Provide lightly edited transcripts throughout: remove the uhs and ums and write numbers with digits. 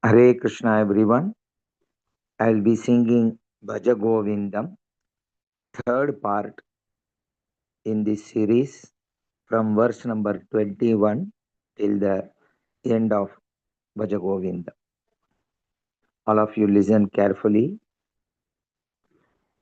Hare Krishna everyone. I'll be singing Bhaja Govindam, third part in this series from verse number 21 till the end of Bhaja Govindam. All of you listen carefully.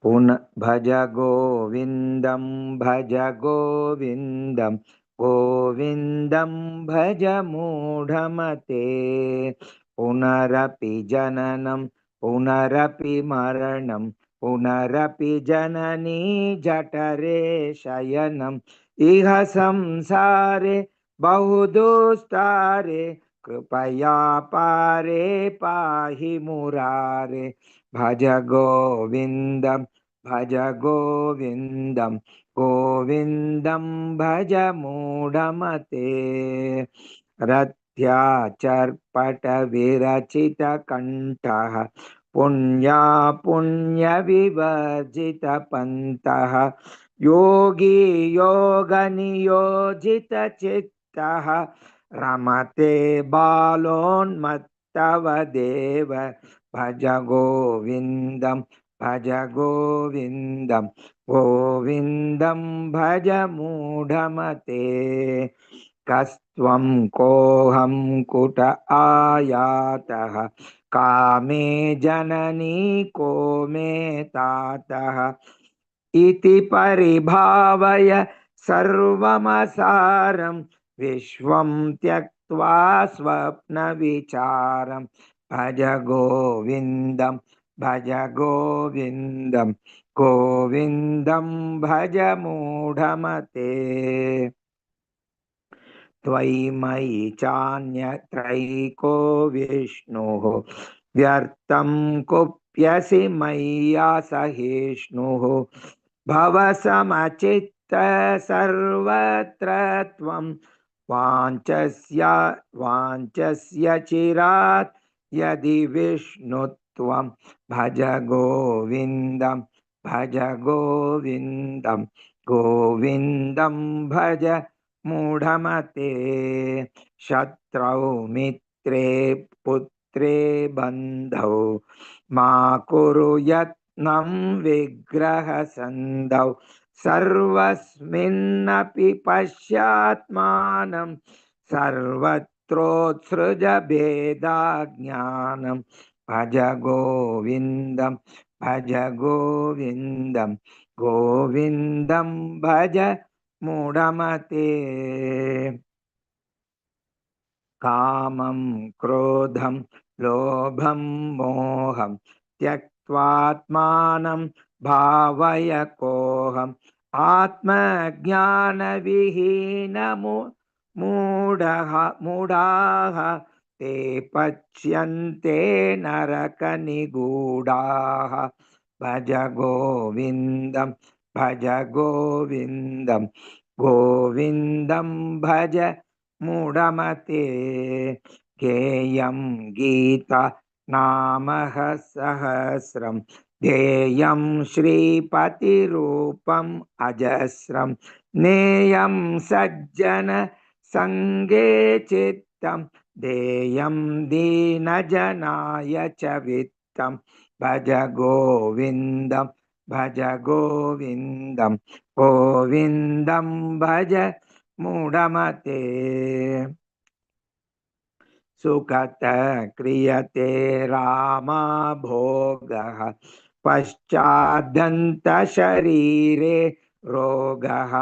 Bhaja Govindam, Bhaja Govindam, Govindam Bhaja Mudhamate, Punarapi Jananam, Punarapi Maranam, Punarapi Janani Jatare Shayanam, Iha Samsare Bahudustare, Kripaya Pare Pahi Murare, Bhaja Govindam, भज गोविन्दं गोविन्दं भज मूढमते रथ्याचर्पटविरचितकण्ठः पुण्या पुण्यविवर्जितपन्तः योगी योगनियोजितचित्तः रमते बालोन्मत्तवदेव भज गोविन्दम् भज गोविन्दं गोविन्दं भज मूढमते कस्त्वं कोऽहं कुट आयातः कामे जननी को मे तातः इति परिभावय सर्वमसारं विश्वं त्यक्त्वा स्वप्नविचारं भज गोविन्दं भज गोविन्दं गोविन्दं भज मूढमते त्वयि मयि चान्यत्रैको विष्णुः व्यर्थं कुप्यसि मय्यासहिष्णुः भवसमचित्त सर्वत्र त्वं वाञ्छस्य चिरात् यदि विष्णुत्वं भज गोविन्दं भज गोविन्दं गोविन्दं भज मूढमते शत्रौ मित्रे पुत्रे बन्धौ मा कुरु यत्नं विग्रहसन्धौ सर्वस्मिन्नपि पश्यात्मानं सर्वत्रोत्सृज भेदाज्ञानं भज गोविन्दं भज गोविन्दं गोविन्दं भज मूढमते कामं क्रोधं लोभं मोहं त्यक्त्वात्मानं भावय कोऽहम् आत्मज्ञानविहीनमूढाः ते पच्यन्ते नरकनिगूढाः भज गोविन्दं भज गोविन्दं गोविन्दं भज मूढमते गेयं गीता नामः सहस्रं ध्येयं श्रीपतिरूपम् अजस्रं नेयं सज्जन संगे चित्तं देयं दीनजनाय च वित्तं भज गोविन्दं भज गोविन्दं गोविन्दं भज मूढमते सुखत क्रियते रामा भोगः पश्चादन्तशरीरे रोगः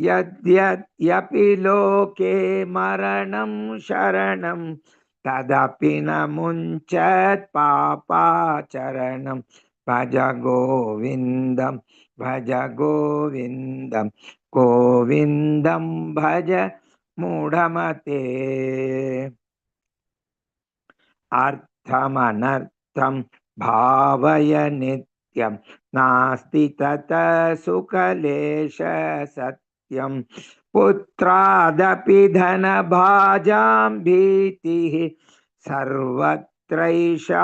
यद्यपि लोके मरणं शरणं तदपि न मुञ्चत् पापाचरणं भज गोविन्दं भज गोविन्दं गोविन्दं भज मूढमते अर्थमनर्थं भावय नित्यं नास्ति ततः सुखलेश सत्यं पुत्रादपि धनभाजां भीतिः सर्वत्रैषा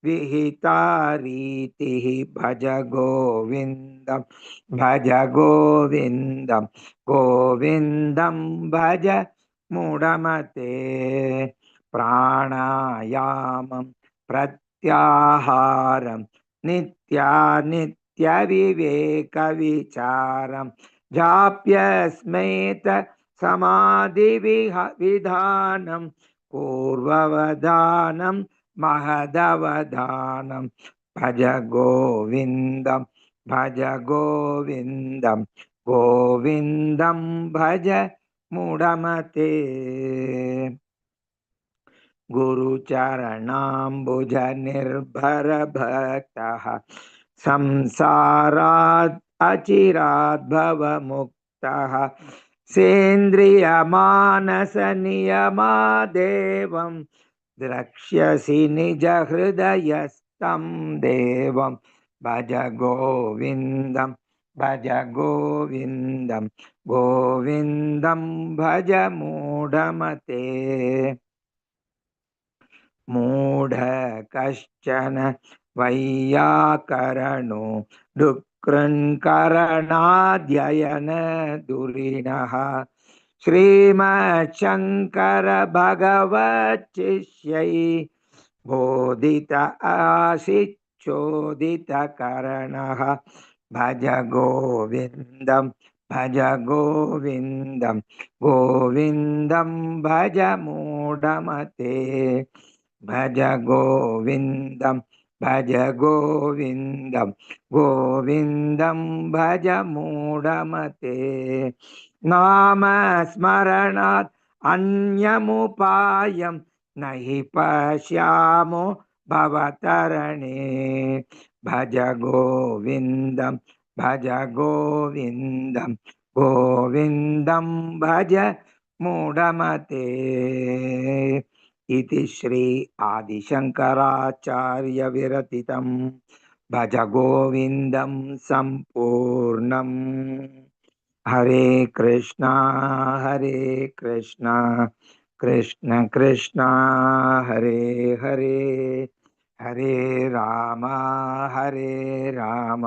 विहिता रीतिः भज गोविन्दं भज गोविन्दं गोविन्दं भज मूढमते प्राणा प्राणायामं प्रत्याहारं नित्यानित्यविवेकविचारं जाप्यस्मेत समाधिविधानं पूर्ववधानं महदवधानं भज गोविन्दं भज गोविन्दं गोविन्दं भज मूढमते गुरुचरणाम्बुज निर्भर भक्तः संसारात् अचिरात् भवमुक्तः सेन्द्रियमानसनियमादेवं द्रक्ष्यसि निजहृदयस्थं देवं भज गोविन्दं भज गोविन्दं गोविन्दं भज मूढमते मूढ कश्चन वैयाकरणो डुक्कृन्करणाध्ययन दुरिणः श्रीमच्छङ्कर भगवच्छिष्यै बोधित आशिच्चोदितकरणः भज गोविन्दं भज गोविन्दं गोविन्दं भज मूढमते भज गोविन्दं भज गोविन्दं गोविन्दं भज मूढमते नाम स्मरणात् अन्यमुपायं नहि पश्यामो भवतरणे भज गोविन्दं भज गोविन्दं गोविन्दं भज मूढमते इति श्री आदिशंकराचार्य विरचितं भज गोविन्दं सम्पूर्णम् हरे कृष्णा कृष्ण कृष्ण हरे हरे हरे राम राम